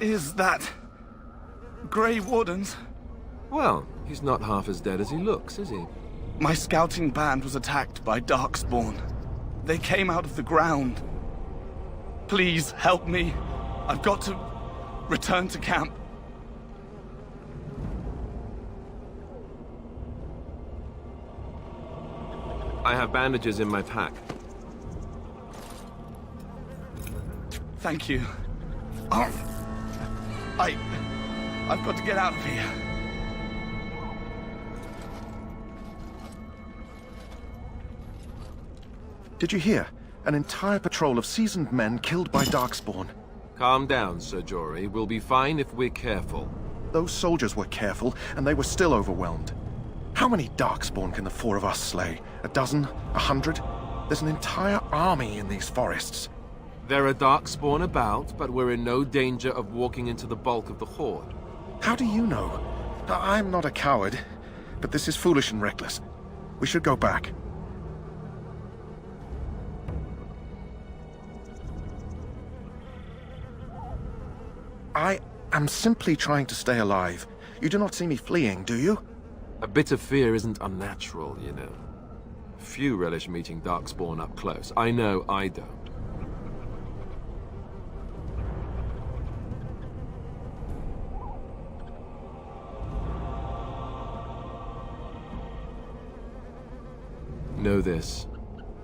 is that? Grey Wardens? Well, he's not half as dead as he looks, is he? My scouting band was attacked by Darkspawn. They came out of the ground. Please, help me. I've got to return to camp. I have bandages in my pack. Thank you. I've got to get out of here. Did you hear? An entire patrol of seasoned men killed by Darkspawn. Calm down, Sir Jory. We'll be fine if we're careful. Those soldiers were careful, and they were still overwhelmed. How many Darkspawn can the four of us slay? A dozen? 100? There's an entire army in these forests. There are Darkspawn about, but we're in no danger of walking into the bulk of the Horde. How do you know? I'm not a coward, but this is foolish and reckless. We should go back. I am simply trying to stay alive. You do not see me fleeing, do you? A bit of fear isn't unnatural, you know. Few relish meeting Darkspawn up close. I know I don't. Know this.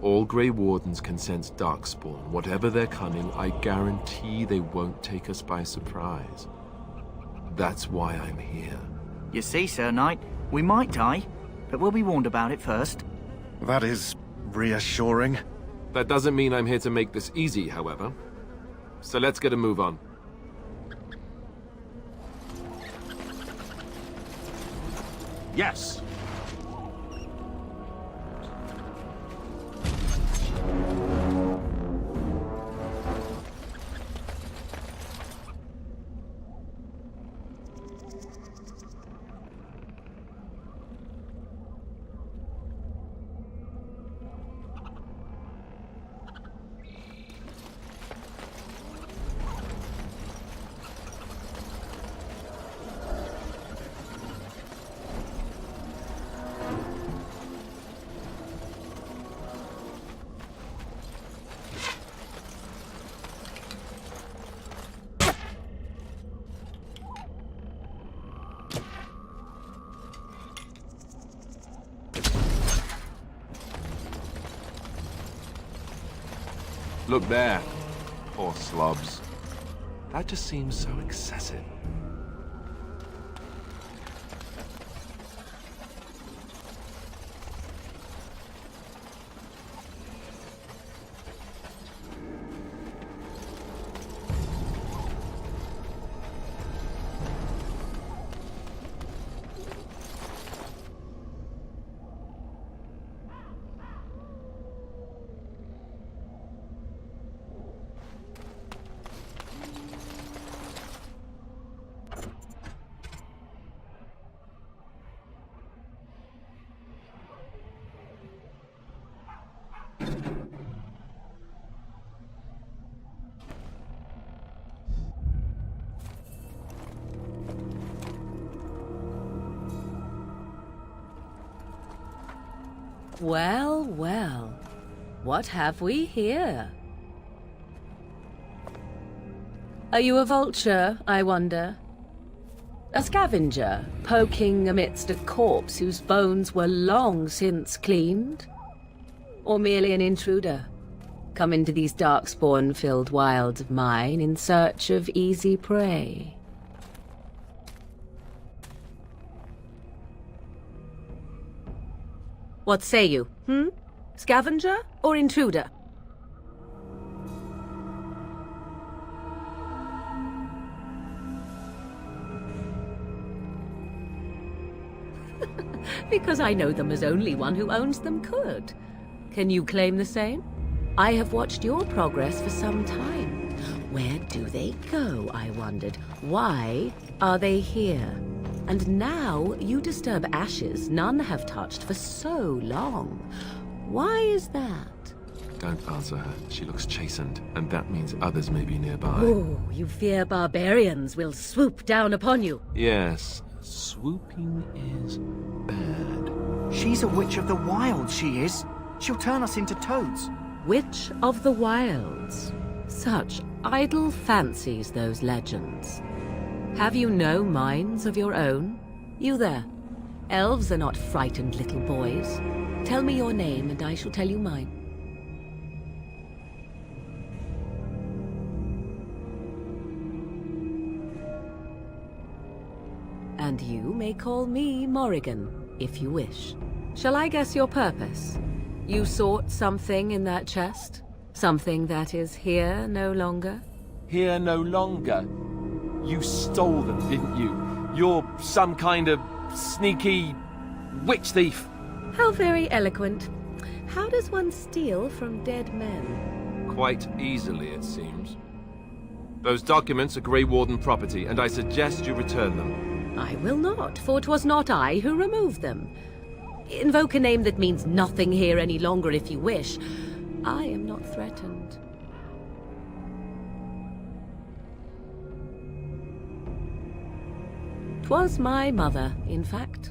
All Grey Wardens can sense Darkspawn. Whatever their cunning, I guarantee they won't take us by surprise. That's why I'm here. You see, Sir Knight, we might die, but we'll be warned about it first. That is reassuring. That doesn't mean I'm here to make this easy, however. So let's get a move on. Yes. Look there. Poor slobs. That just seems so excessive. Well, well. What have we here? Are you a vulture, I wonder? A scavenger, poking amidst a corpse whose bones were long since cleaned? Or merely an intruder, come into these Darkspawn-filled wilds of mine in search of easy prey? What say you, Scavenger or intruder? Because I know them as only one who owns them could. Can you claim the same? I have watched your progress for some time. Where do they go, I wondered? Why are they here? And now you disturb ashes none have touched for so long. Why is that? Don't answer her. She looks chastened, and that means others may be nearby. Oh, you fear barbarians will swoop down upon you. Yes, swooping is bad. She's a witch of the wild, she is. She'll turn us into toads. Witch of the Wilds. Such idle fancies, those legends. Have you no minds of your own? You there. Elves are not frightened little boys. Tell me your name and I shall tell you mine. And you may call me Morrigan, if you wish. Shall I guess your purpose? You sought something in that chest? Something that is here no longer? Here no longer. You stole them, didn't you? You're some kind of sneaky witch thief. How very eloquent. How does one steal from dead men? Quite easily, it seems. Those documents are Grey Warden property, and I suggest you return them. I will not, for 'twas not I who removed them. Invoke a name that means nothing here any longer if you wish. I am not threatened. 'Twas my mother, in fact.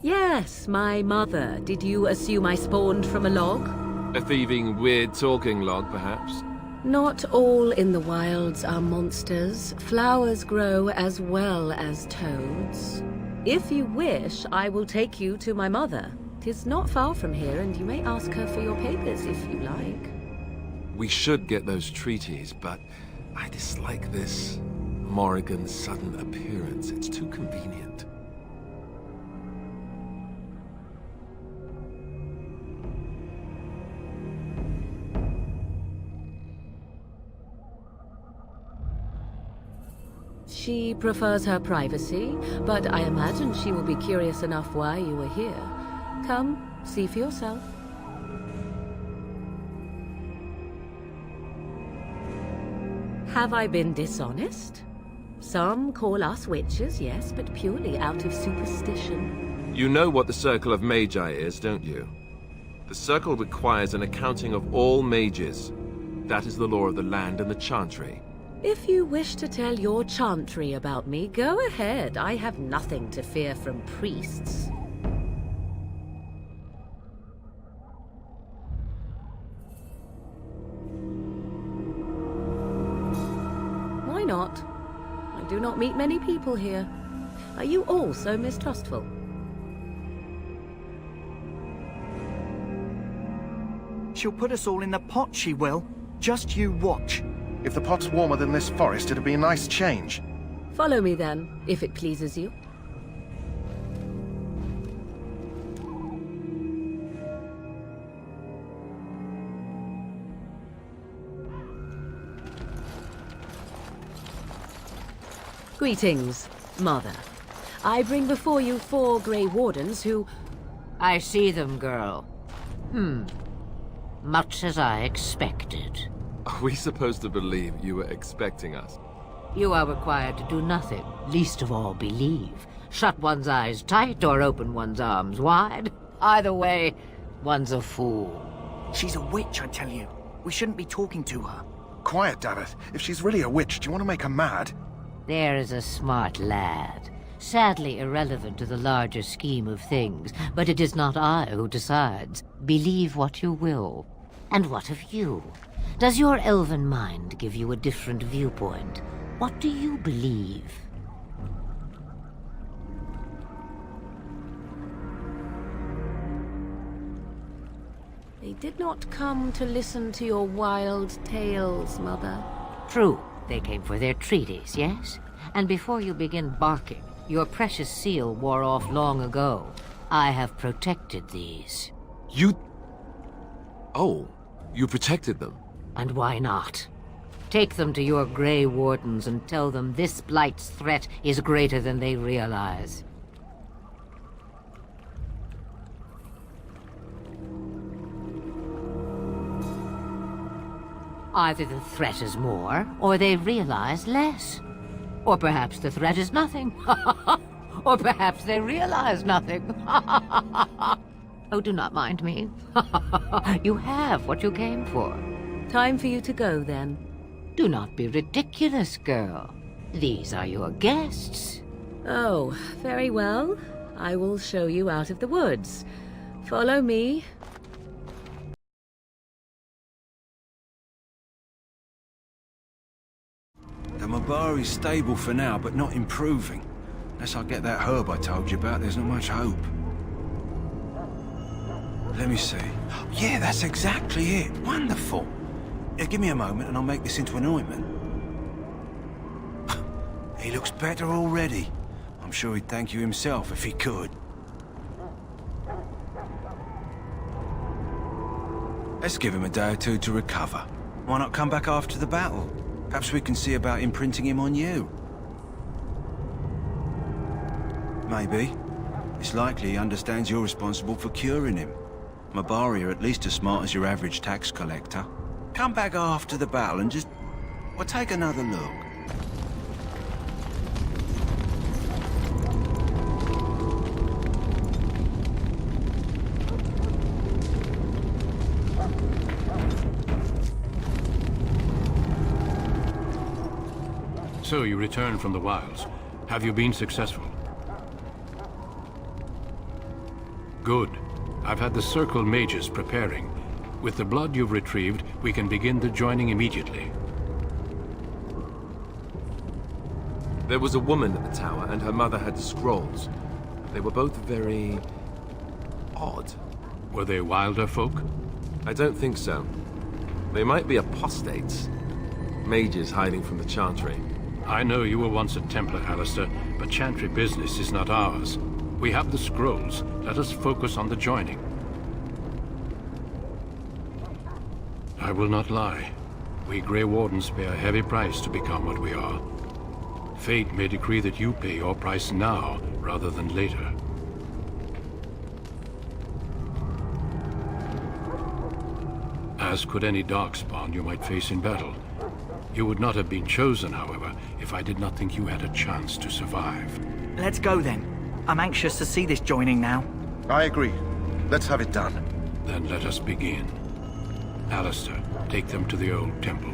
Yes, my mother. Did you assume I spawned from a log? A thieving, weird-talking log, perhaps? Not all in the wilds are monsters. Flowers grow as well as toads. If you wish, I will take you to my mother. 'Tis not far from here, and you may ask her for your papers if you like. We should get those treaties, but I dislike this Morrigan's sudden appearance. It's too convenient. She prefers her privacy, but I imagine she will be curious enough why you are here. Come, see for yourself. Have I been dishonest? Some call us witches, yes, but purely out of superstition. You know what the Circle of Magi is, don't you? The Circle requires an accounting of all mages. That is the law of the land and the Chantry. If you wish to tell your chantry about me, go ahead. I have nothing to fear from priests. Why not? I do not meet many people here. Are you all so mistrustful? She'll put us all in the pot, she will. Just you watch. If the pot's warmer than this forest, it'd be a nice change. Follow me then, if it pleases you. Greetings, Mother. I bring before you 4 Grey Wardens who... I see them, girl. Much as I expected. Are we supposed to believe you were expecting us? You are required to do nothing, least of all believe. Shut one's eyes tight or open one's arms wide. Either way, one's a fool. She's a witch, I tell you. We shouldn't be talking to her. Quiet, Dareth. If she's really a witch, do you want to make her mad? There is a smart lad. Sadly irrelevant to the larger scheme of things, but it is not I who decides. Believe what you will. And what of you? Does your elven mind give you a different viewpoint? What do you believe? They did not come to listen to your wild tales, Mother. True, they came for their treaties, yes? And before you begin barking, your precious seal wore off long ago. I have protected these. You... Oh, you protected them? And why not? Take them to your Grey Wardens and tell them this Blight's threat is greater than they realize. Either the threat is more, or they realize less. Or perhaps the threat is nothing. Or perhaps they realize nothing. Oh, do not mind me. You have what you came for. Time for you to go, then. Do not be ridiculous, girl. These are your guests. Oh, very well. I will show you out of the woods. Follow me. The Mabari's stable for now, but not improving. Unless I get that herb I told you about, there's not much hope. Let me see. Yeah, that's exactly it. Wonderful. Yeah, give me a moment and I'll make this into an ointment. He looks better already. I'm sure he'd thank you himself if he could. Let's give him a day or two to recover. Why not come back after the battle? Perhaps we can see about imprinting him on you. Maybe. It's likely he understands you're responsible for curing him. Mabari are at least as smart as your average tax collector. Come back after the battle and just... well, take another look. So you returned from the wilds. Have you been successful? Good. I've had the Circle mages preparing. With the blood you've retrieved, we can begin the joining immediately. There was a woman at the tower, and her mother had the scrolls. They were both very... odd. Were they wilder folk? I don't think so. They might be apostates. Mages hiding from the Chantry. I know you were once a Templar, Alistair, but Chantry business is not ours. We have the scrolls. Let us focus on the joining. I will not lie. We Grey Wardens pay a heavy price to become what we are. Fate may decree that you pay your price now, rather than later. As could any Darkspawn you might face in battle. You would not have been chosen, however, if I did not think you had a chance to survive. Let's go then. I'm anxious to see this joining now. I agree. Let's have it done. Then let us begin. Alistair, take them to the old temple.